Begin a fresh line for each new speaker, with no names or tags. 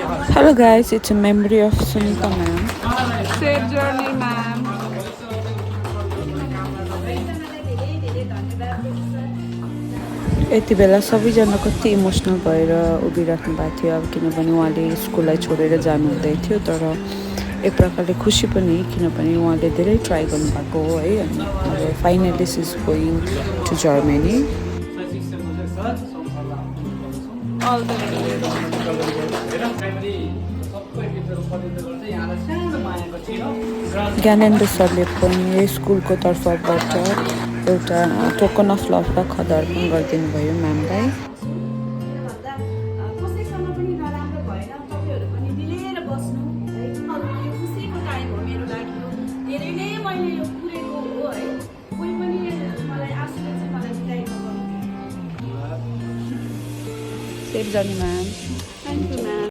Hello guys, it's a memory of Sunita ma'am.
Safe journey, ma'am.
यति बेला सबैजना कति इमोसनल भएर उभिराख्नु भएको थियो अब किनभने उहाँले स्कुललाई छोडेर जानुहुँदै थियो तर एक प्रकारले खुसी पनि किनभने उहाँले धेरै ट्राई गर्नुभएको हो है अनि अब finally is going to Germany
All the way.
Gyanendra सरले पनि स्कुलको तर्फबाट एउटा टोकन अफ लभ र खदर्पण गरिदिनु भयो म्यामलाई
कसैसँग पनि नराम्रो भएन तपाईँहरू पनि मिलेर बस्नु है यो खुसीको टाइम हो मेरो लागि धेरै नै मैले यो पुरेको हो है कोही पनि मलाई आफूले चाहिँ मलाई बिदाई गर्नु
सेफ जर्नी म्याम